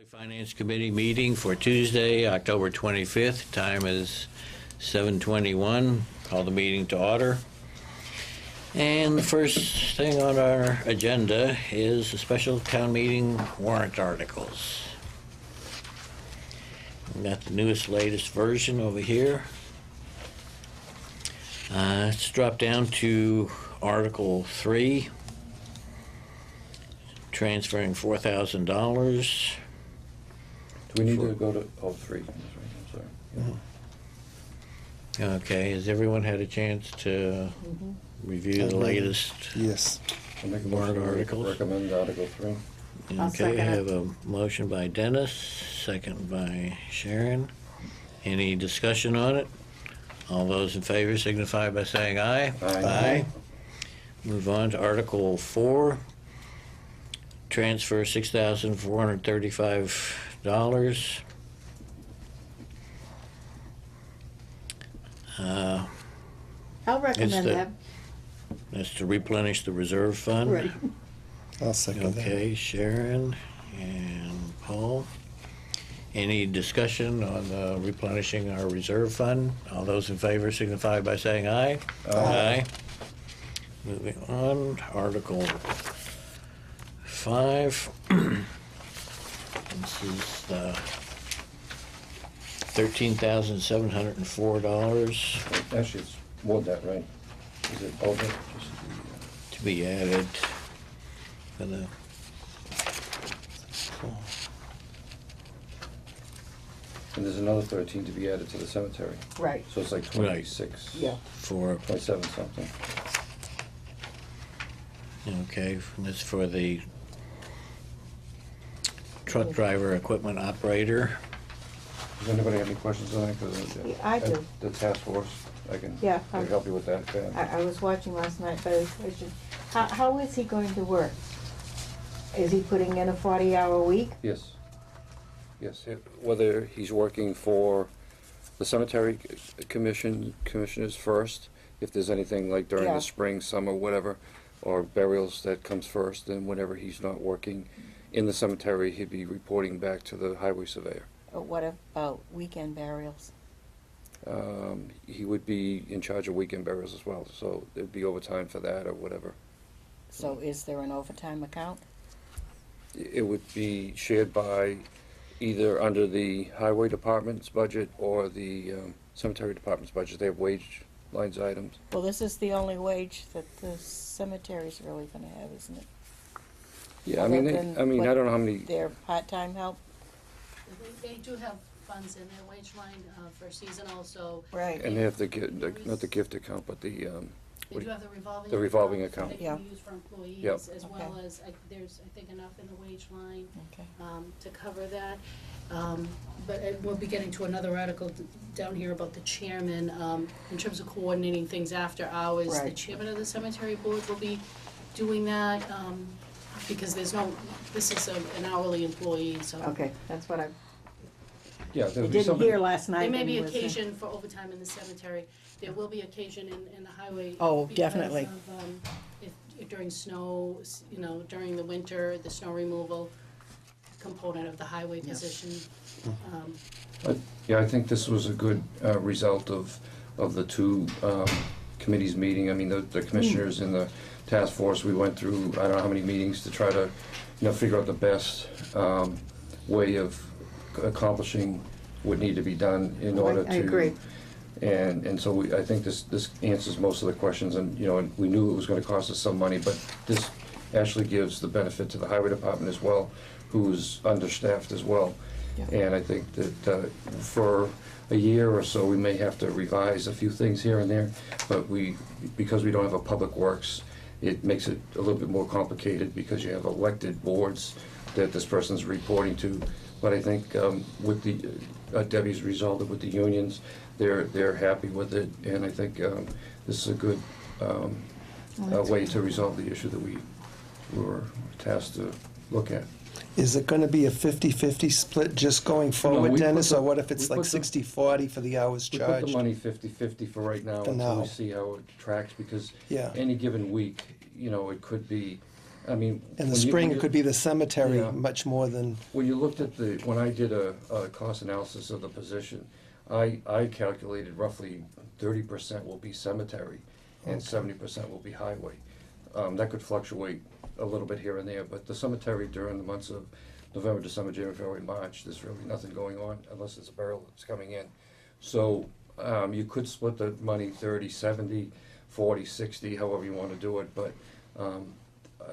Finance Committee meeting for Tuesday, October 25th. Time is 7:21. Call the meeting to order. And the first thing on our agenda is the special town meeting warrant articles. We've got the newest, latest version over here. Let's drop down to Article 3, transferring $4,000. Do we need to go to, oh, 3, I'm sorry. Yeah. Okay, has everyone had a chance to review the latest? Yes. I'll make a Warrant motion to articles. recommend Article 3. I'll Okay, second I it. have a motion by Dennis, second by Sharon. Any discussion on it? All those in favor signify by saying aye. Aye. Move on to Article 4. Transfer $6,435. I'll recommend the- that. That's to replenish the reserve fund. Right. I'll second that. Okay, Sharon and Paul. Any discussion on replenishing our reserve fund? All those in favor signify by saying aye. Aye. Moving on, Article 5. This is $13,704 Actually, it's more than that, right? Is it over? to be added for the And there's another 13 to be added to the cemetery. Right, So it's like 26. yeah. for 27 something. Okay, and that's for the truck driver, equipment operator. Does anybody have any questions on that? 'Cause, Yeah, I do. The task force, I can Yeah, help you with that. I was watching last night, but I should, how is he going to work? Is he putting in a 40-hour week? Yes. Yes, whether he's working for the cemetery commissioners first, if there's anything like during Yeah. the spring, summer, whatever, or burials that comes first, then whenever he's not working in the cemetery, he'd be reporting back to the highway surveyor. But what about weekend burials? He would be in charge of weekend burials as well, so there'd be overtime for that or whatever. So is there an overtime account? It would be shared by either under the highway department's budget or the cemetery department's budget. They have wage lines items. Well, this is the only wage that the cemetery's really gonna have, isn't it? Yeah, I Other mean, than I what don't know how many, Their part-time help? They do have funds in their wage line for seasonal, so Right. and they have not the gift account, but the, they do have the revolving. The revolving account account. that Yeah. they can use for employees, Yep. as well Okay. as, there's, I think, enough in the wage line Okay. to cover that. But we'll be getting to another article down here about the chairman, in terms of coordinating things after hours. The Right. chairman of the cemetery board will be doing that, because this is an hourly employee, so. Okay, that's what I yeah, there I would be didn't somebody. hear last night. There may when be he was, occasion for overtime in the cemetery. There will be occasion in the highway. Oh, because definitely. of, if during snow, during the winter, the snow removal component of the highway position. Yeah, I think this was a good result of the two committees meeting. I mean, the commissioners and the task force, we went through, I don't know how many meetings to try to, figure out the best way of accomplishing what needed to be done in order to. I agree. And so I think this answers most of the questions, and, and we knew it was gonna cost us some money, but this actually gives the benefit to the highway department as well, who's understaffed as well. Yeah. And I think that for a year or so, we may have to revise a few things here and there, but because we don't have a public works, it makes it a little bit more complicated because you have elected boards that this person's reporting to. But I think with the Debbie's result with the unions, they're happy with it, and I think this is a good way to resolve the issue that we were tasked to look at. Is it gonna be a 50-50 split just going forward, we put Dennis, the- or what if it's we like put the- 60-40 for the hours We put charged? the money 50-50 for right now For until now. we see how it tracks, because Yeah. any given week, it could be I mean. In the when you- spring, when it you- could be the cemetery Yeah. much more than, When you looked at when I did a cost analysis of the position, I calculated roughly 30% will be cemetery and 70% will be highway. That could fluctuate a little bit here and there, but the cemetery during the months of November, December, January, February, March, there's really nothing going on unless there's a burial that's coming in. So you could split the money 30, 70, 40, 60, however you want to do it, but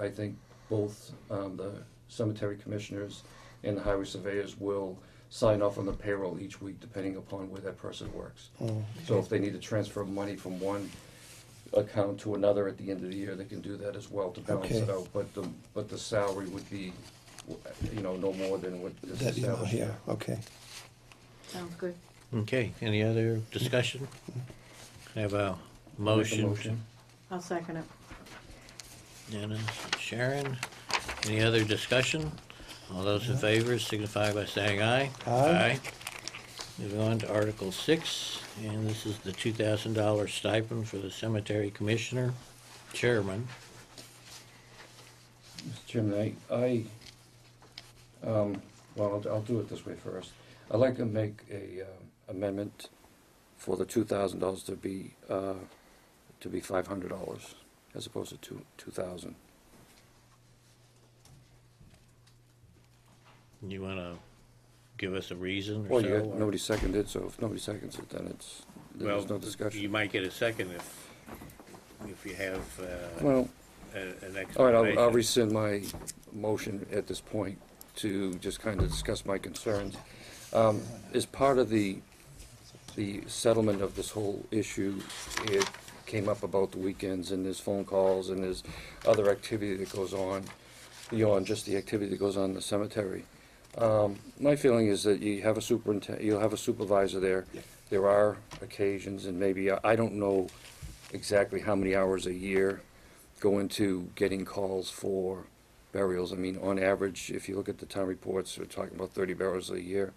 I think both the cemetery commissioners and the highway surveyors will sign off on the payroll each week depending upon where that person works. So if they need to transfer money from one account to another at the end of the year, they can do that as well to balance it Okay. out. But the salary would be, no more than what is that, established yeah, here. okay. Sounds good. Okay, any other discussion? I have a motion. I'll second it. Dennis and Sharon. Any other discussion? All those in favor signify by saying aye. Aye. Moving on to Article 6, and this is the $2,000 stipend for the cemetery commissioner, chairman. Mr. Chairman, well, I'll do it this way first. I'd like to make a amendment for the $2,000 to be $500 as opposed to $2,000. You want to give us a reason or Well, so? you got, or- nobody seconded, so if nobody seconds it, then there's no Well, discussion. you might get a second if you have Well, an explanation. all right, I'll rescind my motion at this point to just kind of discuss my concerns. As part of the settlement of this whole issue, it came up about the weekends, and there's phone calls, and there's other activity that goes on beyond just the activity that goes on in the cemetery. My feeling is that you'll have a supervisor there. There are occasions, and maybe, I don't know exactly how many hours a year go into getting calls for burials. I mean, on average, if you look at the town reports, we're talking about 30 burials a year.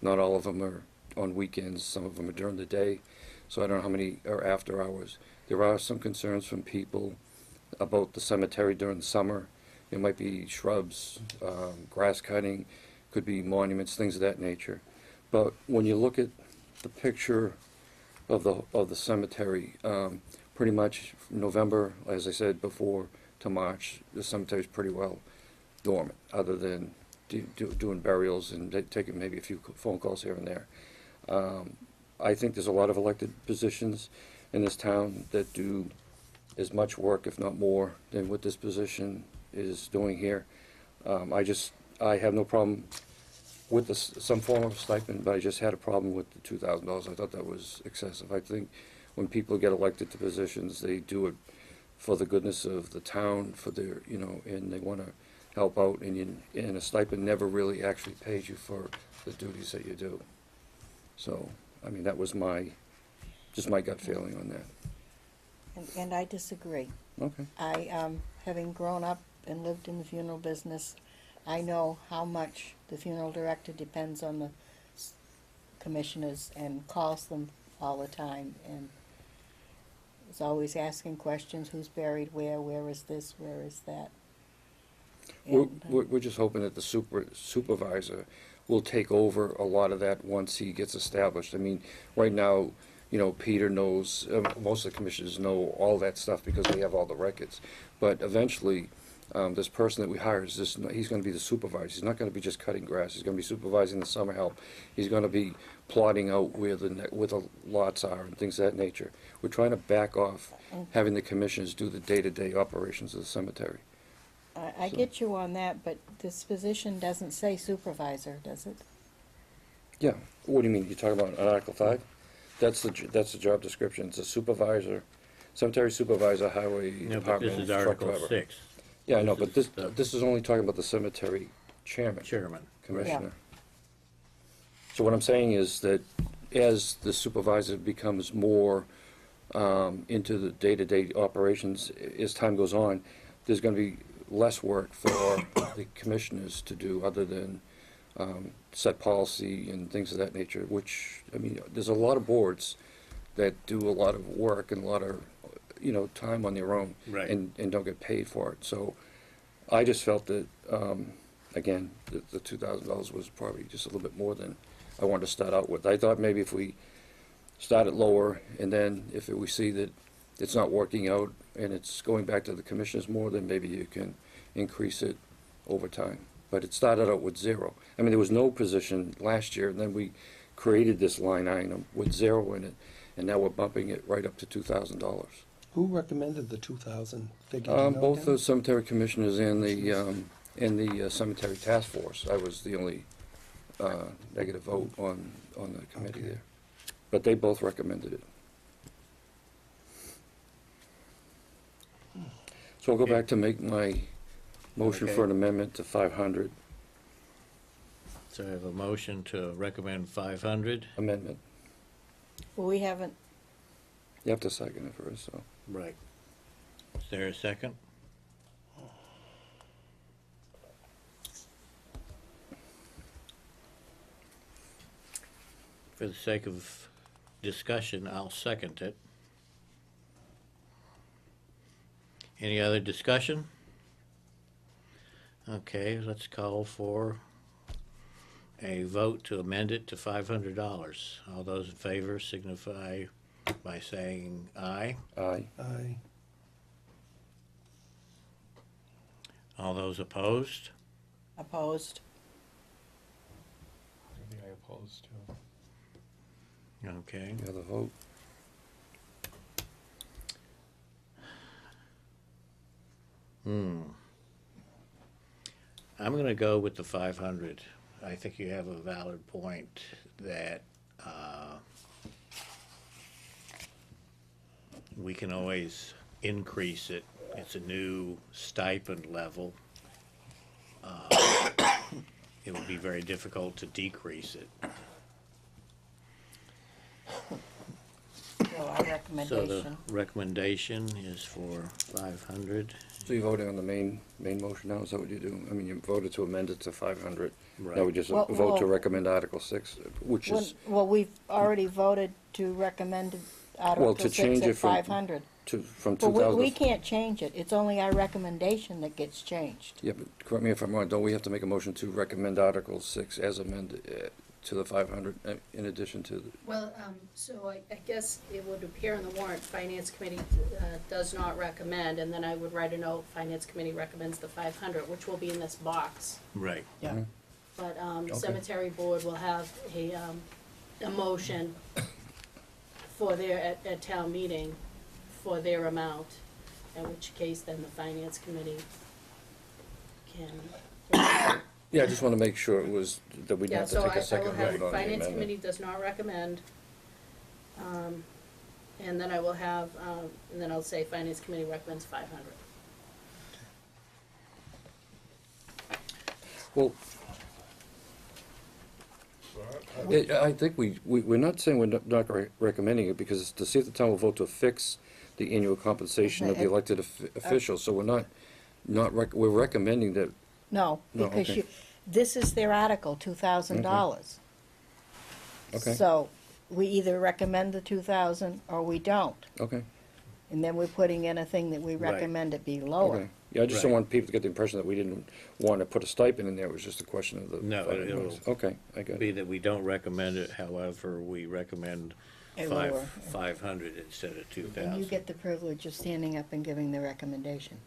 Not all of them are on weekends, some of them are during the day, so I don't know how many are after hours. There are some concerns from people about the cemetery during the summer. It might be shrubs, grass cutting, could be monuments, things of that nature. But when you look at the picture of the cemetery, pretty much November, as I said before, to March, the cemetery's pretty well dormant, other than doing burials and taking maybe a few phone calls here and there. I think there's a lot of elected positions in this town that do as much work, if not more, than what this position is doing here. I have no problem with some form of stipend, but I just had a problem with the $2,000. I thought that was excessive. I think when people get elected to positions, they do it for the goodness of the town, for their, and they want to help out, and a stipend never really actually pays you for the duties that you do. So, I mean, that was just my gut feeling on that. And I disagree. Okay. Having grown up and lived in the funeral business, I know how much the funeral director depends on the commissioners and calls them all the time, and is always asking questions, who's buried where is this, where is that? And, We're just hoping that the supervisor will take over a lot of that once he gets established. I mean, right now, Peter knows, most of the commissioners know all that stuff because they have all the records. But eventually, this person that we hire, he's going to be the supervisor. He's not going to be just cutting grass. He's going to be supervising the summer help. He's going to be plotting out where the lots are and things of that nature. We're trying to back off having the commissioners do the day-to-day operations of the cemetery. I get you on that, but this position doesn't say supervisor, does it? Yeah. What do you mean? You're talking about on Article 5? That's the job description. It's a supervisor, cemetery supervisor, highway No, but department, this is truck Article driver. 6, Yeah, I know, but This is the- this is only talking about the cemetery chairman, chairman. commissioner. So what I'm saying is that as the supervisor becomes more into the day-to-day operations, as time goes on, there's going to be less work for the commissioners to do other than set policy and things of that nature, which, I mean, there's a lot of boards that do a lot of work and a lot of, time on their own Right. and don't get paid for it. So I just felt that, again, the $2,000 was probably just a little bit more than I wanted to start out with. I thought maybe if we start it lower, and then if we see that it's not working out and it's going back to the commissioners more, then maybe you can increase it over time. But it started out with 0. I mean, there was no position last year, and then we created this line item with 0 in it, and now we're bumping it right up to $2,000. Who recommended the 2,000 figure? Do you know, Both Dan? the cemetery commissioners and the cemetery task force. I was the only negative vote on the committee Okay. there. But they both recommended it. So I'll go back to make my motion for an amendment to 500 So I have a motion to recommend 500. amendment. Well, we haven't, You have to second it first, so. Right. Is there a second? For the sake of discussion, I'll second it. Any other discussion? Okay, let's call for a vote to amend it to $500. All those in favor signify by saying aye. Aye. Aye. All those opposed? opposed. Maybe I oppose too. Okay. You have the vote. I'm gonna go with the 500. I think you have a valid point that, we can always increase it. It's a new stipend level. It would be very difficult to decrease it. So our So the recommendation, recommendation is for 500. So you're voting on the main motion now, is that what you do? I mean, you voted to amend it to 500. Now we Right. just Well, vote to well- recommend Article 6, which is well, we've already voted to recommend Article to 6 change at it from- 500. from But 2,000. we can't change it, it's only our recommendation that gets changed. Yeah, but correct me if I'm wrong, don't we have to make a motion to recommend Article 6 as amended to the 500 in addition to the... Well, so I guess it would appear in the warrant, Finance Committee does not recommend, and then I would write a note, Finance Committee recommends the 500, which will be in this box. Right. Yeah. But Okay. Cemetery Board will have a motion for their, at town meeting, for their amount, in which case then the Finance Committee can. Yeah, I just want to make sure it was, that we didn't Yeah, have to so take I a will second have, vote on the Finance Committee amendment. does not recommend. And then I will have, and then I'll say Finance Committee recommends 500. Well, I think we're not saying we're not recommending it, because it's to see if the town will vote to fix the annual compensation of the Okay. elected officials, so we're we're recommending that. No, No, because okay. this is their article, $2,000. Okay. So we either recommend the 2,000 or we don't. Okay, And then we're putting in a thing that we Right. recommend it be okay. lower. Yeah, I just don't Right. want people to get the impression that we didn't want to put a stipend in there, it was just a question of the. No, it'll Okay, I got be it. that we don't recommend it, however, we recommend A lower. 500 instead of And 2,000. you get the privilege of standing up and giving the recommendation.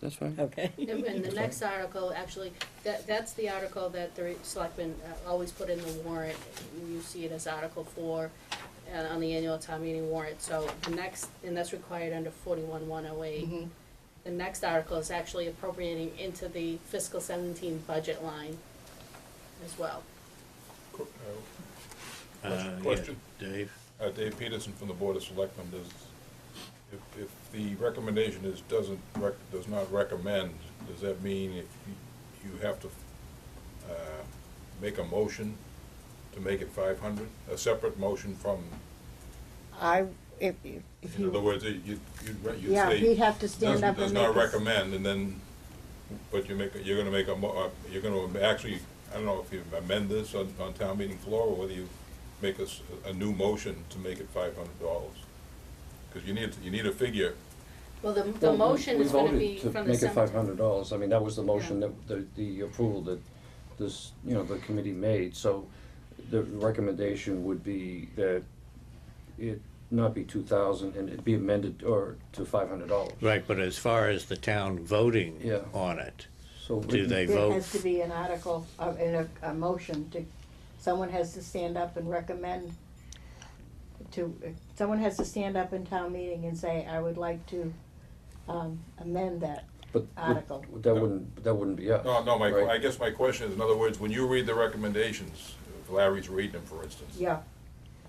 That's fine. Okay. And the next article, actually, that's the article that the selectmen always put in the warrant. You see it as Article 4 on the annual town meeting warrant. So the next, and that's required under 41-108. Mhm. The next article is actually appropriating into the fiscal 17 budget line as well. Yeah, Question. Dave? Dave Peterson from the Board of Selectmen, if the recommendation does not recommend, does that mean if you have to make a motion to make it 500? A separate motion from, If in other you, words, you'd yeah, say. he'd have to stand up Does and not make us. recommend, and then, but you're gonna make you're gonna actually, I don't know if you amend this on town meeting floor, or whether you make a new motion to make it $500. Because you need a figure Well, the Well, motion we is gonna voted be to from the make it cemetery. $500. I mean, that was the motion that, the approval that this, the committee made. So the recommendation would be that it not be 2,000 and it be amended or to $500. Right, but as far as the town voting Yeah. on it, So do they There vote? has to be an article, in a motion to, someone has to stand up and recommend someone has to stand up in town meeting and say, I would like to, amend that But article. that wouldn't be us. No, I right? guess my question is, in other words, when you read the recommendations, if Larry's reading them, for instance, Yeah,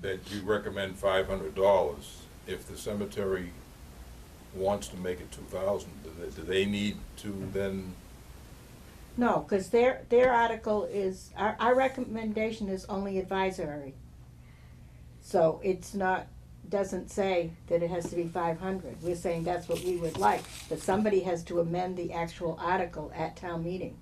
that you recommend $500, if the cemetery wants to make it 2,000, do they need to then, no, cause their article is, our recommendation is only advisory. So it's not, doesn't say that it has to be 500, we're saying that's what we would like, but somebody has to amend the actual article at town meeting.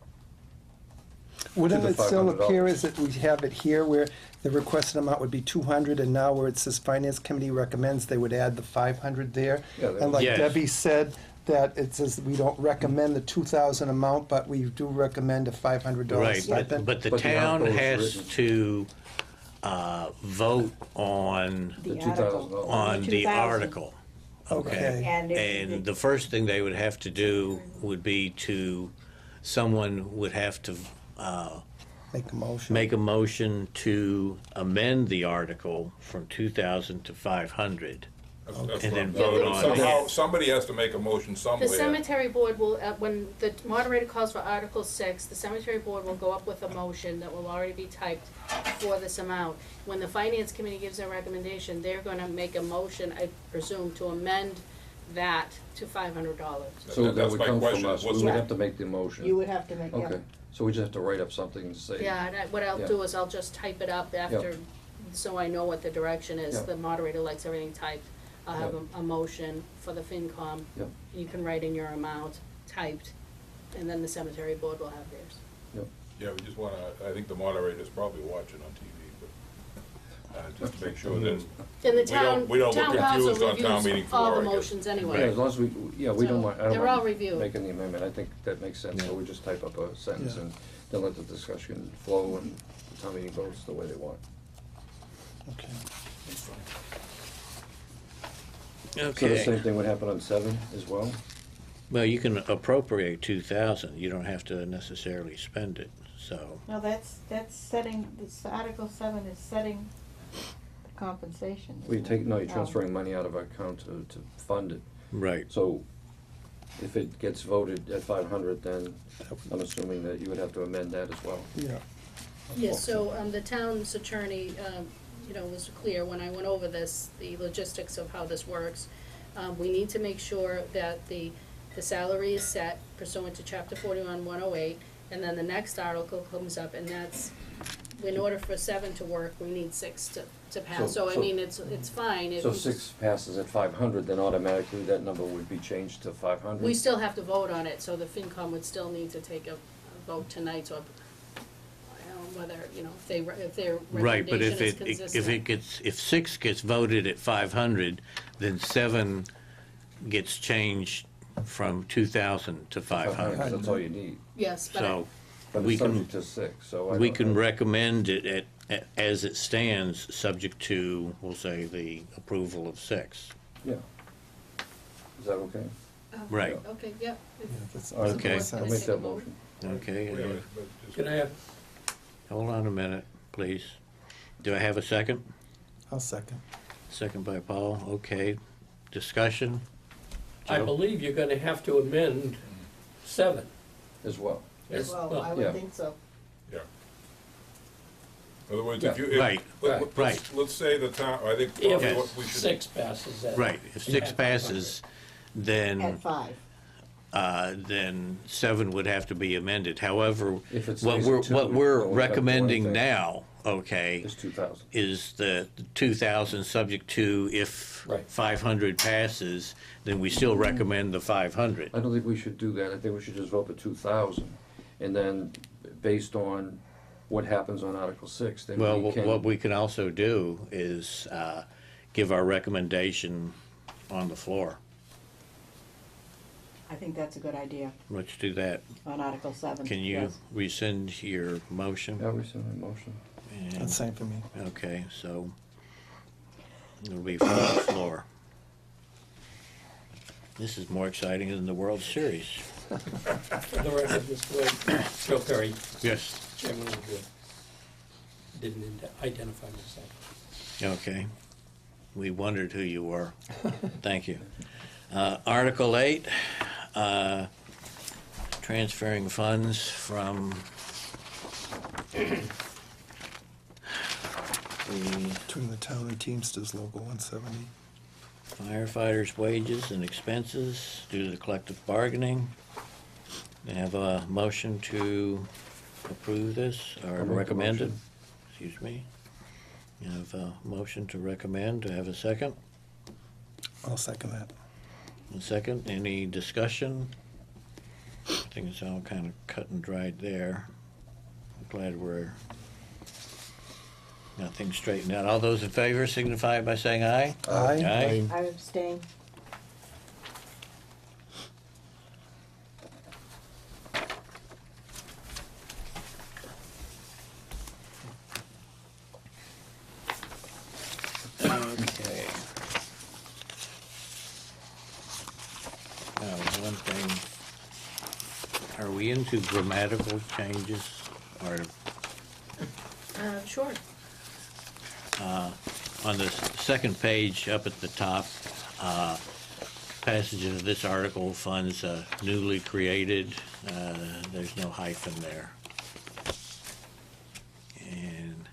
Wouldn't the it still $500. appear as that we have it here where the requested amount would be 200 and now where it says finance committee recommends, they would add the 500 there? Yeah, they And like Yes. Debbie said, that it says we don't recommend the 2,000 amount, but we do recommend a $500 Right, stipend? but the But the town article is has written. to vote on The The article. $2,000. on the 2,000. article. Okay. And if- And the first thing they would have to do would be someone would have to Make a motion. make a motion to amend the article from 2,000 to 500. that's And what then I'm- vote on somehow, it. somebody has to make a motion The somewhere. cemetery board will, when the moderator calls for Article 6, the cemetery board will go up with a motion that will already be typed for this amount. When the finance committee gives their recommendation, they're gonna make a motion, I presume, to amend that to $500. So that That's would my come question, from us. We what's would the- have to make the motion. You would have to make, yeah. Okay, so we just have to write up something to say. Yeah, and what I'll Yeah. do is I'll just type it up after, so I know what the direction is. Yeah. The moderator likes everything typed. I'll have Yeah. a motion for the FinCom. Yep. You can write in your amount typed, and then the cemetery board will have theirs. Yeah, we just wanna, I think the moderator's probably watching on TV, but, just to make sure that And the we town, don't look town council confused on town meeting reviews all floor, the I guess. motions Yeah, anyway. as long as we, we don't So, want, I don't they're all want reviewed. making the amendment, I think that makes sense, so Yeah. we just type up a sentence Yeah. and then let the discussion flow and the town meeting votes the way they want. Okay. So the Okay, same thing would happen on 7 as well? well, you can appropriate 2,000, you don't have to necessarily spend it, so, No, that's setting, this Article 7 is setting the compensation. We isn't take, it? no, you're Oh. transferring money out of our account to fund it. right. So if it gets voted at 500, then I'm assuming that you would have to amend that as well. Yeah. Yes, so, the town's attorney, was clear when I went over this, the logistics of how this works. We need to make sure that the salary is set pursuant to chapter 41-108, and then the next article comes up, and that's, in order for 7 to work, we need 6 to pass. So, I So- mean, it's fine. It So was- 6 passes at 500, then automatically that number would be changed to 500? We still have to vote on it, so the FinCom would still need to take a vote tonight, so, whether, if their Right, but recommendation if is it, consistent. if 6 gets voted at 500, then 7 gets changed from 2,000 to 500. That's all you need. Yes, but So, But we it's can, subject to 6, so I we don't can know. recommend it as it stands, subject to, we'll say, the approval of 6. Yeah. Is that okay? Right, Okay, yeah. That's All right, Okay. I'll make that motion. okay. Yeah, but just- Can I have, Hold on a minute, please. Do I have a second? I'll second. Second by Paul, okay. Discussion? I Joe? believe you're gonna have to amend 7 As well. as Well, I well. Yeah. would think so. Yeah. In other words, if you, Right, right. let's say the town, I think If probably what we should. 6 passes that. Right, if 6 Yeah. passes, then At 5. then 7 would have to be amended. However, If it what stays we're, at 2, what we're we won't have to do recommending anything. now, okay, It's 2,000. is the 2,000 subject to if Right. 500 passes, then we still recommend the 500. I don't think we should do that. I think we should just vote for 2,000. And then, based on what happens on Article 6, then Well, we can... what we can also do is give our recommendation on the floor. I think that's a good idea Let's do that. on Article 7. Can you yes. rescind your motion? Yeah, we send a motion. And- That's same for me. Okay, so it'll be from the floor. This is more exciting than the World Series. For the record, Mr. Wade, Joe Perry, Yes. Chairman of the board. Didn't identify myself. Okay. We wondered who you were. Thank you. Article 8, transferring funds from the Between the town and Teamsters Local 170. firefighters' wages and expenses due to the collective bargaining. They have a motion to approve this, or I'll make a recommend it. motion. Excuse me. You have a motion to recommend. Do I have a second? I'll second that. A second. Any discussion? I think it's all kind of cut and dried there. I'm glad we're got things straightened out. All those in favor signify by saying aye. Aye. I abstain. Okay. Now, one thing, are we into grammatical changes? Or Sure. on the second page up at the top, passages of this article funds newly created, there's no hyphen there. And,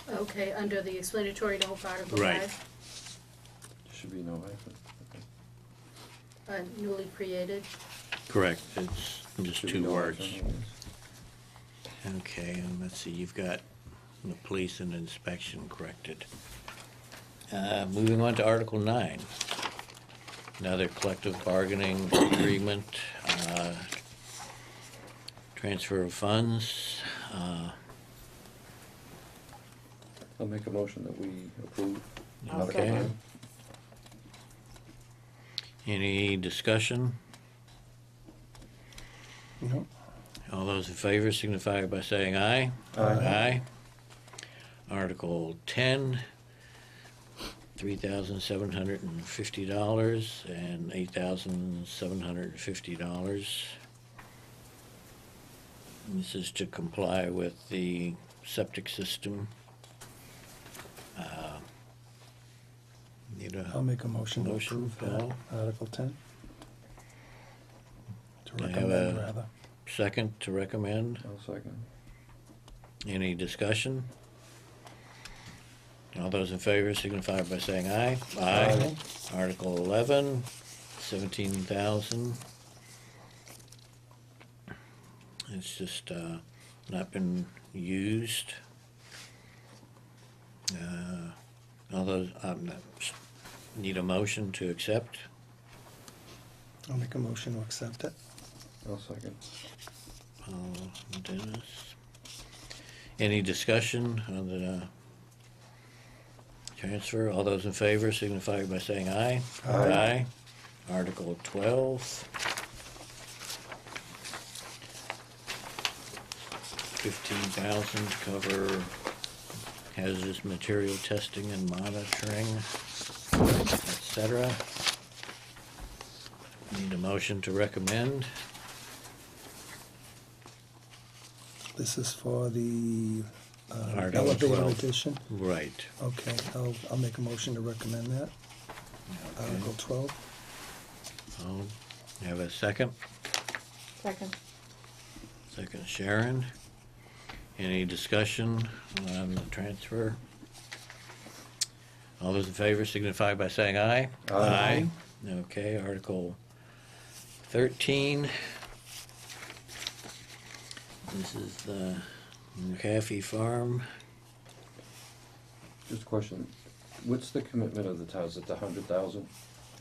Okay, under the explanatory note for Article Right. 5, Should be no hyphen. Okay. Newly created. correct, it's just Should be two no words. hyphen, yes. Okay, and let's see, you've got the police and inspection corrected. Moving on to Article 9. Another collective bargaining agreement, transfer of funds. I'll make a motion that we approve. I'll Article second. 9. Any discussion? No. All those in favor signify by saying aye. Aye. Article 10, $3,750 and $8,750. This is to comply with the septic system. Need I'll a make a motion to Motion, approve that. Paul. Article 10. To I have recommend, a- rather. second to recommend. I'll second. Any discussion? All those in favor signify by saying aye. Aye. Article 11, 17,000. It's just not been used. All those, need a motion to accept. I'll make a motion to accept it. I'll second. Paul and Dennis. Any discussion on the transfer? All those in favor signify by saying aye. Aye. Article 12. 15,000 to cover hazardous material testing and monitoring, etc. Need a motion to recommend. This is for the Article elevator 12. addition. Right. Okay, I'll make a motion to recommend that. Article 12. I'll have a second. Second. Second, Sharon. Any discussion on the transfer? All those in favor signify by saying aye. Aye. Okay, Article 13. This is the McAfee Farm. Just a question, what's the commitment of the town? Is it the 100,000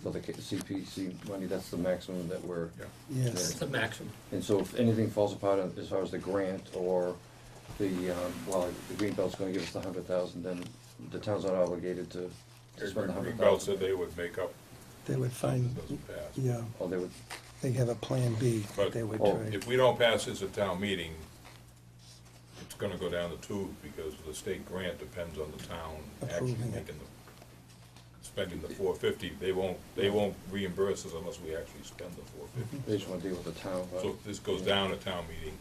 for the CPC money? That's the maximum that we're, Yes. It's the maximum. and so if anything falls apart as far as the grant or the, well, the Greenbelt's gonna give us the 100,000, then the town's not obligated to spend the Greenbelt 100,000. said they would make up They would if find, it doesn't pass. yeah, Oh, they would, They have a Plan B But- they would Oh, try. If we don't pass this at town meeting, it's gonna go down the tube because the state grant depends on the town actually Approving it. making spending the $450. They won't reimburse us unless we actually spend the $450. They just wanna deal with the town, but. So if this goes down at town meeting,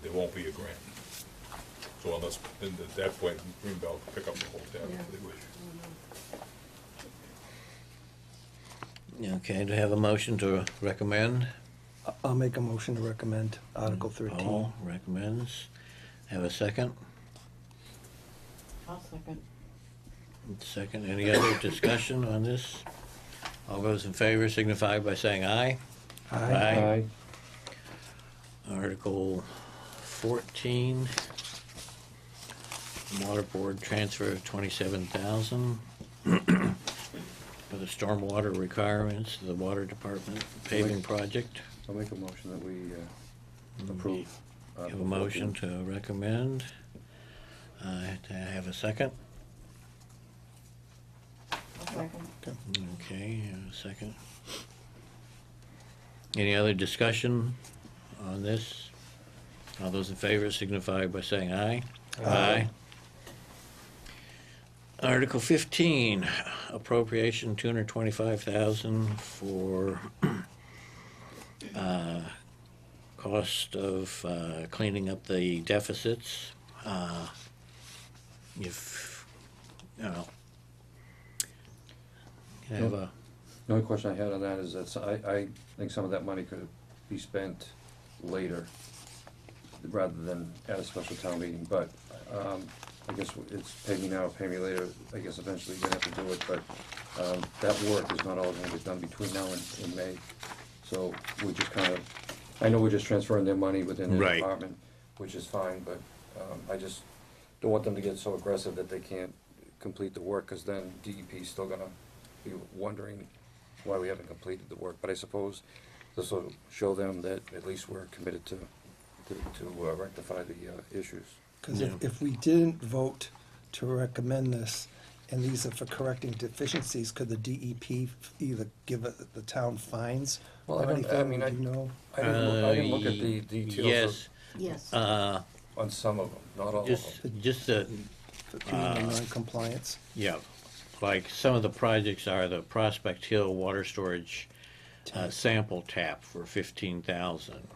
there won't be a grant. So unless, then at that point, Greenbelt can pick up the whole tab if they wish. Okay, do you have a motion to recommend? I'll make a motion to recommend Article 13. Paul recommends. Have a second? I'll second. Second, any other discussion on this? All those in favor signify by saying aye. Aye. Article 14, Water Board transfer of 27,000 for the stormwater requirements of the Water Department paving project. I'll make a motion that we approve. Have a motion to recommend. To have a second? I'll second. Okay, a second. Any other discussion on this? All those in favor signify by saying aye. Aye. Article 15, appropriation 225,000 for cost of cleaning up the deficits. If, you know, can I have a, The only question I had on that is that I think some of that money could be spent later rather than at a special town meeting, but I guess it's pay me now, pay me later. I guess eventually you're gonna have to do it, but that work is not all gonna get done between now and May. So we just kind of, I know we're just transferring their money within their Right. department, which is fine, but I just don't want them to get so aggressive that they can't complete the work, because then DEP's still gonna be wondering why we haven't completed the work. But I suppose this will show them that at least we're committed to rectify the issues. Because Yeah. if we didn't vote to recommend this, and these are for correcting deficiencies, could the DEP either give the town fines Well, I or don't- anything? I mean, Do you know? I didn't look at the details yes, Yes. on some of them, not all of them. just the, For being non-compliance? yeah, like some of the projects are the Prospect Hill Water Storage sample tap for 15,000.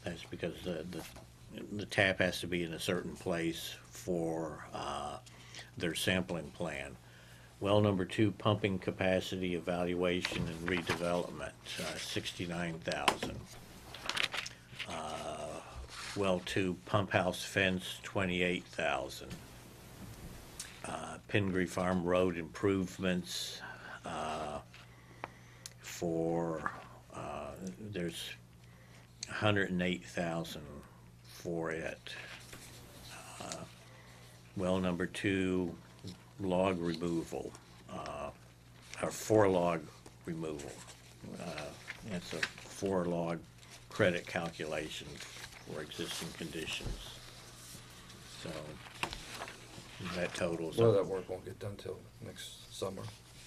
That's because the tap has to be in a certain place for their sampling plan. Well number 2, pumping capacity evaluation and redevelopment, 69,000. Well 2, pump house fence, 28,000. Pingree Farm Road improvements for, there's 108,000 for it. Well number 2, log removal, or 4 log removal. It's a 4 log credit calculation for existing conditions. So that totals Well, up. that work won't get done till next summer,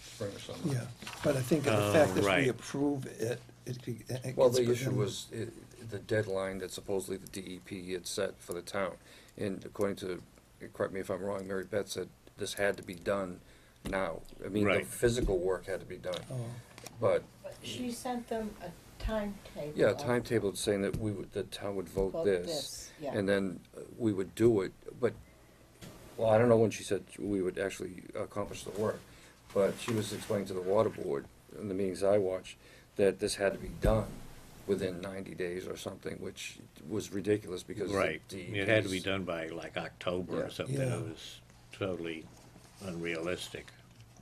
spring or summer. Yeah, but I think the fact that right. we approve it, it Well, gets the put issue in- was the deadline that supposedly the DEP had set for the town. And according to, correct me if I'm wrong, Mary Beth said this had to be done now. I mean, the Right. physical work had to be done, Oh, but, She sent them a timetable. yeah, a of timetable saying that the town would vote vote this. yeah. And then we would do it, but, well, I don't know when she said we would actually accomplish the work, but she was explaining to the water board, in the meetings I watched, that this had to be done within 90 days or something, which was ridiculous because Right, the it had to be DEP's done by like October Yeah. or something, Yeah. it was totally unrealistic.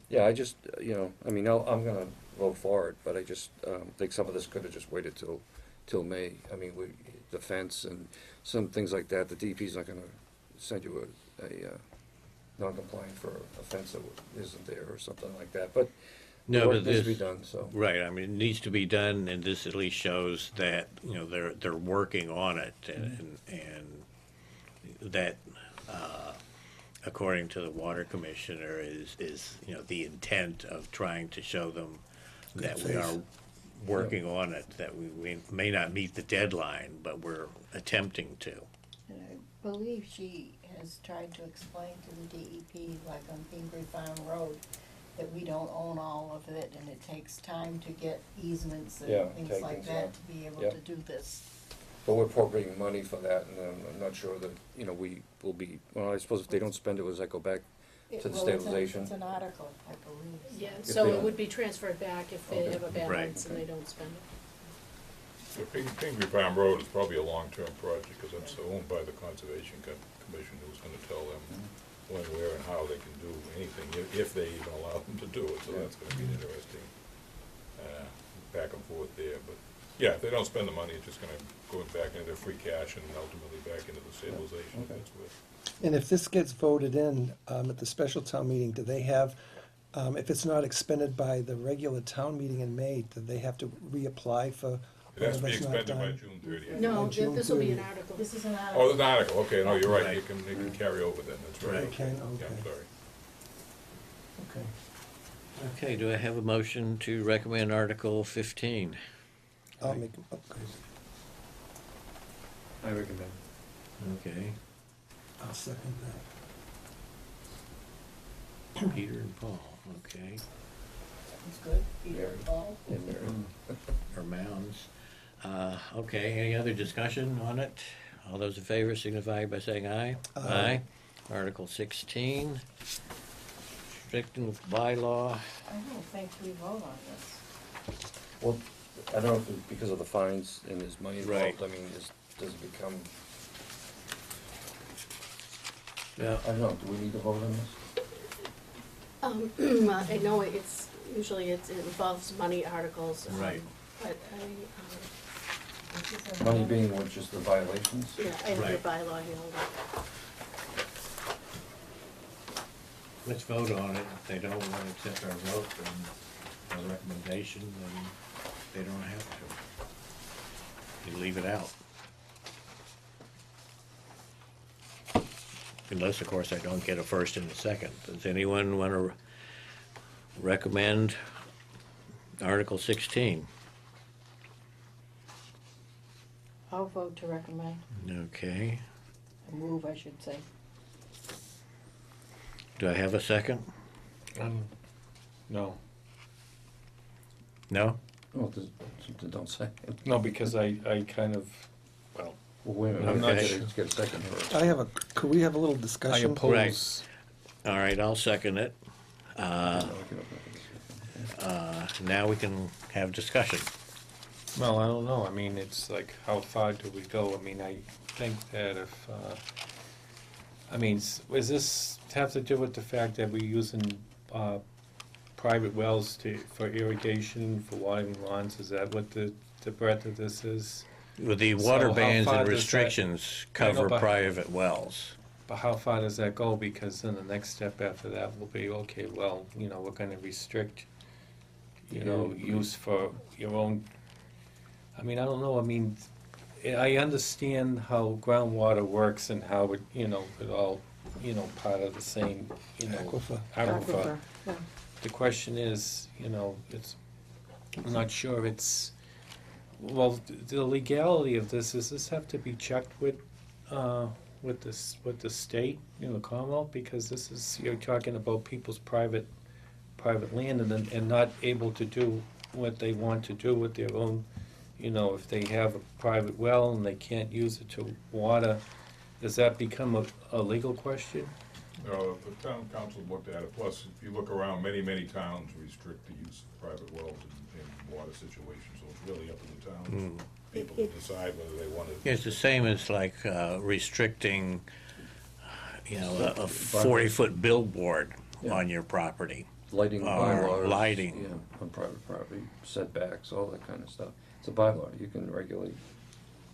Yeah, I just, I mean, I'm gonna vote for it, but I just think some of this could have just waited till May. I mean, the fence and some things like that, the DEP's not gonna send you a non-compliant for a fence that isn't there or something like that, but the No, work but needs to be this, done, so. right, I mean, it needs to be done, and this at least shows that, they're working on it, and that, according to the water commissioner, is the intent of trying to show them that we are working on it, that we may not meet the deadline, but we're attempting to. And I believe she has tried to explain to the DEP, like on Pingree Farm Road, that we don't own all of it, and it takes time to get easements Yeah, and things take like things that out. to be able Yep. to do this. But we're appropriating money for that, and I'm not sure that, we will be, well, I suppose if they don't spend it, does that go back? To the Well, stabilization? It's an article, I believe. Yeah, If so they it don't- would be transferred back if they Okay. have a Right. balance and they don't spend it. So Pingree Farm Road is probably a long-term project, because that's owned by the Conservation Commission, who's gonna tell them when, where, and how they can do anything, if they even allow them to do it, so that's gonna be an interesting, back and forth there, but, yeah, if they don't spend the money, it's just gonna go back into their free cash and ultimately back into the stabilization, Okay. that's where. And if this gets voted in at the special town meeting, do they have, if it's not expended by the regular town meeting in May, do they have to reapply for It has to be whatever's not expended by done? June 30th. No, June this will be an 30th. article. This is an Oh, article. the article, okay, no, you're right, Right. it can carry over then, that's right. Right. It can, Yeah, okay. I'm sorry. Okay. Okay, do I have a motion to recommend Article 15? I'll make, okay, I recommend. Okay, I'll second that. Peter and Paul, okay, It's good, Peter, Mary. Paul. And Mary. or Mounds. Okay, any other discussion on it? All those in favor signify by saying aye. Aye. Article 16, restricting bylaw. I don't think we vote on this. Well, I don't know if it's because of the fines and there's money Right. involved, I mean, does it become, Yeah. I don't know, do we need to vote on this? I know usually it involves money articles. Right. But This is a- Money being what, just the violations? yeah, I have the Right. bylaw here, hold on. Let's vote on it. If they don't want to accept our vote, then our recommendation, then they don't have to. You leave it out. Unless, of course, I don't get a first and a second. Does anyone want to recommend Article 16? I'll vote to recommend, Okay. move, I should say. Do I have a second? No, No? Oh, don't say. no, because I kind of, Well, wait a minute, I'm not let's sure. get a second first. Could we have a little I discussion? oppose. All right, I'll second it. Now we can have discussion. Well, I don't know, I mean, it's like, how far do we go? I mean, I think that if, I mean, does this have to do with the fact that we're using, private wells for irrigation, for watering lawns? Is that what the breadth of this is? With the So water how bans far and does that- restrictions I know, cover but- private wells. But how far does that go? Because then the next step after that will be, okay, well, we're gonna restrict, use for your own, I mean, I don't know, I mean, I understand how groundwater works and how it, it all, part of the same, Aquifer. aquifer. yeah. The question is, I'm not sure it's, well, the legality of this, does this have to be checked with the state, Commonwealth? Because this is, you're talking about people's private land and not able to do what they want to do with their own, if they have a private well and they can't use it to water, does that become a legal question? No, the town council looked at it, plus, if you look around, many, many towns restrict the use of private wells in water situations, so it's really up to the town, people to decide whether they want to. It's the same as like restricting, a 40-foot billboard Yeah. on your property. Lighting Or bylaws. lighting. Yeah, on private property, setbacks, all that kind of stuff. It's a bylaw, you can regulate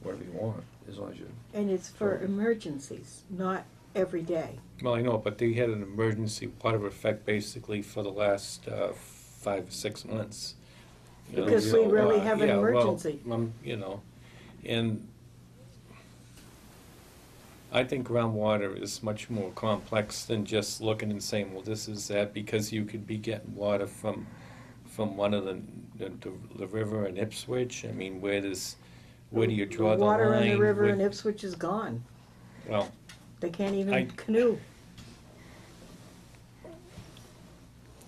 whatever you want, as long as you, And it's for emergencies, not every day. Well, I know, but they had an emergency water effect basically for the last 5 or 6 months. Because we really have an yeah, well, emergency. And I think groundwater is much more complex than just looking and saying, well, this is that, because you could be getting water from one of the the river in Ipswich? I mean, where do you draw the line? Water in the river Where- in Ipswich is gone. Well, They can't I- even canoe.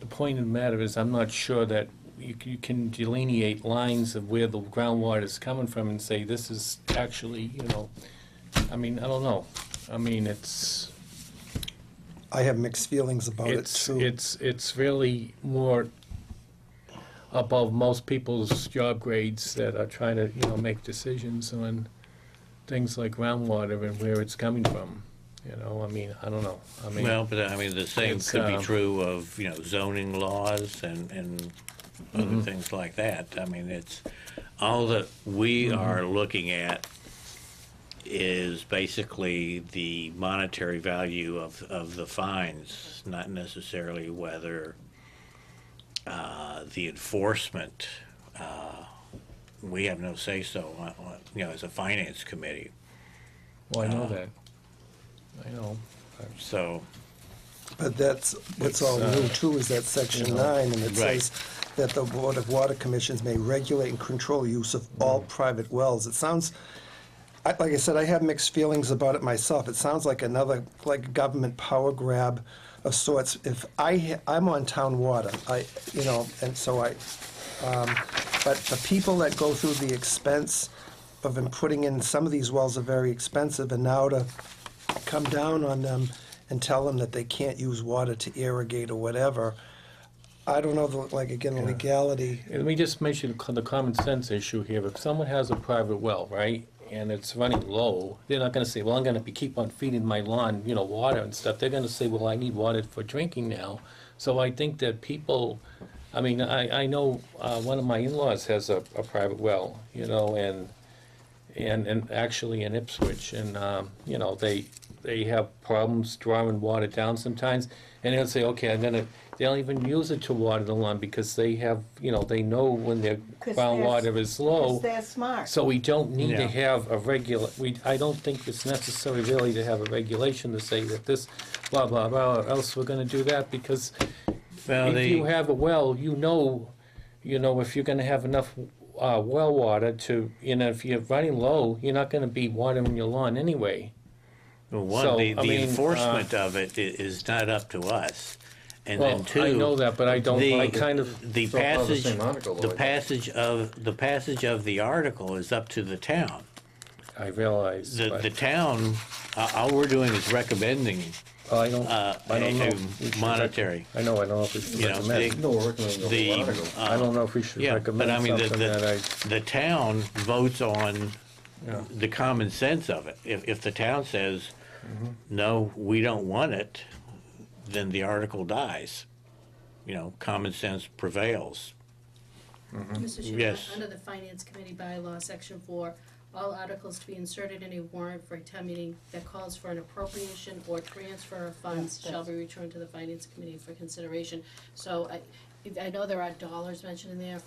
the point of the matter is, I'm not sure that you can delineate lines of where the groundwater is coming from and say, this is actually, I mean, I don't know. I mean, I have mixed feelings about it too. it's really more above most people's job grades that are trying to, make decisions on things like groundwater and where it's coming from. I mean, I don't know. I mean, Well, but I mean, the same it's, could be true of, zoning laws and other Mhm. things like that. I mean, it's, all that we are looking at is basically the monetary value of the fines, not necessarily whether the enforcement, we have no say-so, as a finance committee. well, I know that. I know. So, But that's, what's all new too, is that section 9, and it Right. says that the Board of Water Commissions may regulate and control use of all private wells. It sounds, like I said, I have mixed feelings about it myself. It sounds like another, like government power grab of sorts. If I'm on town water, and so but the people that go through the expense of putting in, some of these wells are very expensive, and now to come down on them and tell them that they can't use water to irrigate or whatever, I don't know, the legality. Let me just mention the common sense issue here. If someone has a private well, right, and it's running low, they're not gonna say, well, I'm gonna keep on feeding my lawn, water and stuff. They're gonna say, well, I need water for drinking now. So I think that people, I mean, I know, one of my in-laws has a private well, and actually in Ipswich, and, they have problems drawing water down sometimes, and they'll say, okay, they don't even use it to water the lawn because they have, they know when their 'Cause groundwater is low. Because they're smart. So we don't need Yeah. to have I don't think it's necessary really to have a regulation to say that this, blah, blah, blah, or else we're gonna do that, because well, if you have a well, if you're gonna have enough, well water to, if you're running low, you're not gonna be watering your lawn anyway. So, the I mean, enforcement of it is not up to us. And Well, then two, I know that, but I don't, I kind of, the It's all part of the passage, same article, though, I the passage of the article is up to the town. I realize, The but, town, all we're doing is recommending, I don't know. monetary. I don't know if we should You know, recommend. No, we're recommending the The, whole article. I don't know if we should yeah, but I recommend mean, something that the town votes on Yeah. the common sense of it. If the town says, Mm-hmm. no, we don't want it, then the article dies. Common sense prevails. Mr. Chairman, Yes. under the Finance Committee bylaw, section 4, all articles to be inserted in a warrant for a town meeting that calls for an appropriation or transfer of funds Yes, shall that's- be returned to the Finance Committee for consideration. So I know there are dollars mentioned in there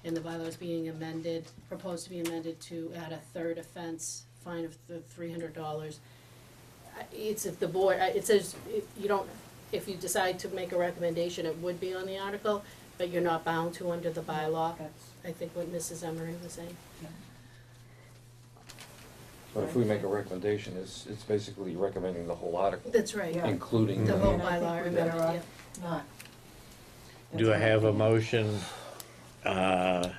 and the bylaws being amended, proposed to be amended to add a third offense, fine of the $300. It's if the board, it says, you don't, if you decide to make a recommendation, it would be on the article, but you're not bound to under the bylaw. That's, I think what Mrs. Emery was saying. But if we make a recommendation, it's basically recommending the whole article, That's right. Yeah. including. The whole And I think bylaw, we're better amendment, off not. Do I have a motion, Well,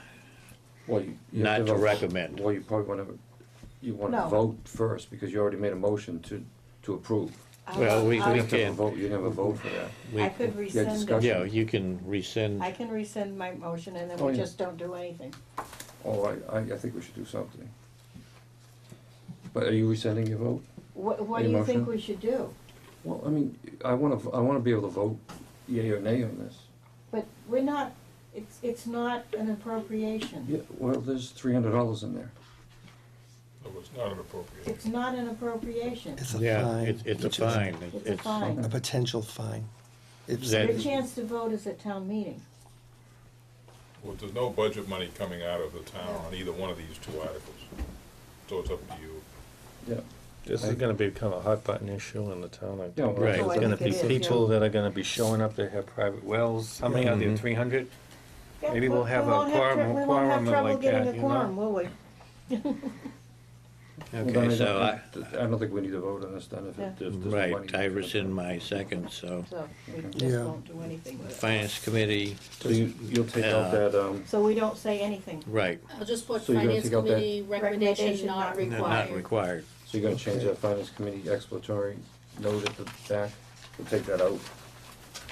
you have not to vote. recommend? Well, you probably want to No. vote first, because you already made a motion to approve. Well, we You can- have to have a vote, you never vote for that. I could rescind discussion. it. Yeah, you can rescind. I can rescind my motion and then Oh, we yeah. just don't do anything. Oh, I think we should do something. But are you rescinding your vote? What Any do you think motion? we should do? Well, I mean, I want to be able to vote yea or nay on this. But we're not, it's not an appropriation. Yeah, well, there's $300 in there. So it's not an appropriation. It's not an appropriation. It's a Yeah, fine. it's a which is fine. It's a fine. A potential fine. If That- Your chance to vote is at town meeting. Well, there's no budget money coming out of the town on either one of these two articles, so it's up to you. Yeah. This is gonna become a hot button issue in the town. I Yeah, think. right. Oh, I There's gonna think be it is, people yeah. that are gonna be showing up that have private wells. How many are there, Mhm. 300? Yeah, Maybe we'll have a we won't have quorum we won't have of trouble like getting that, a you quorum, know? will we? Well, then Okay, so I don't think we need to vote on this then if Yeah. there's no right, money. I rescind my second, so. So we just Yeah. won't do anything with it. Finance Committee, So you'll take out that, So we don't say anything. right, I'll just put So you're gonna finance take out that- committee recommendation Recommendation not not not required. required. so you're gonna change that finance committee explanatory note at the back? We'll take that out.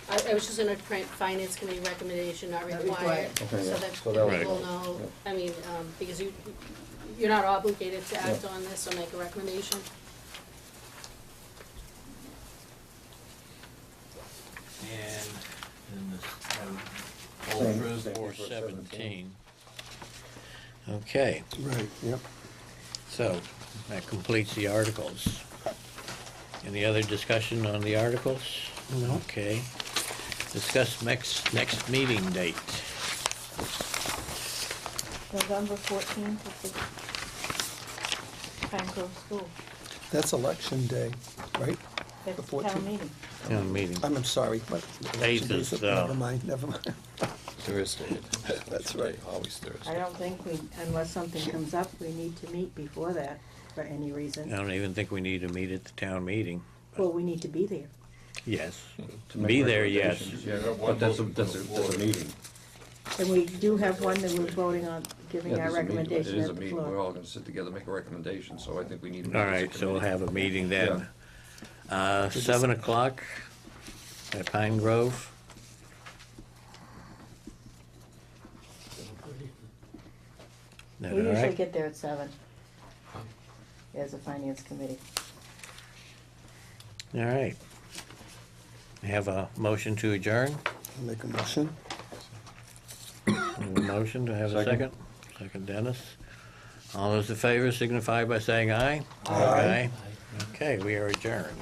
I was just gonna print finance committee recommendation not Not required, required. Okay, so yeah. that So that was- people know, I mean, because you're not obligated to act on this or make a recommendation. And then this, Same- Ultra same for for 17. Okay, Right, yep. so that completes the articles. Any other discussion on the articles? No. Okay. Discuss next meeting date. November 14th at the Pine Grove School. That's election day, right? That's The the 14th. town meeting. Town meeting, I'm sorry. What? Eighth is, Never mind, never mind. Thursday. That's right. Always I Thursday. don't think we, unless something comes up, we need to meet before that for any I reason. don't even think we need to meet at the town meeting. Well, we need to be there. Yes, To make be there, yes. recommendations. Yeah, You have one but that's a, motion that's a, from the that's a floor. meeting. And we do have one that we're voting on, giving Yeah, our there's a meeting, but recommendation It is at a the meeting, we're floor. all gonna sit together, make a recommendation, so I think we need to. meet All as a right, so we'll committee. have a meeting then. 7 o'clock at Pine Grove. That We all usually right? get there at 7 as a finance committee. All right. I have a motion to adjourn. Make a motion. Have a motion to have a Second. second. Second, Dennis. All those in favor signify by saying aye. Aye. Okay, we are adjourned.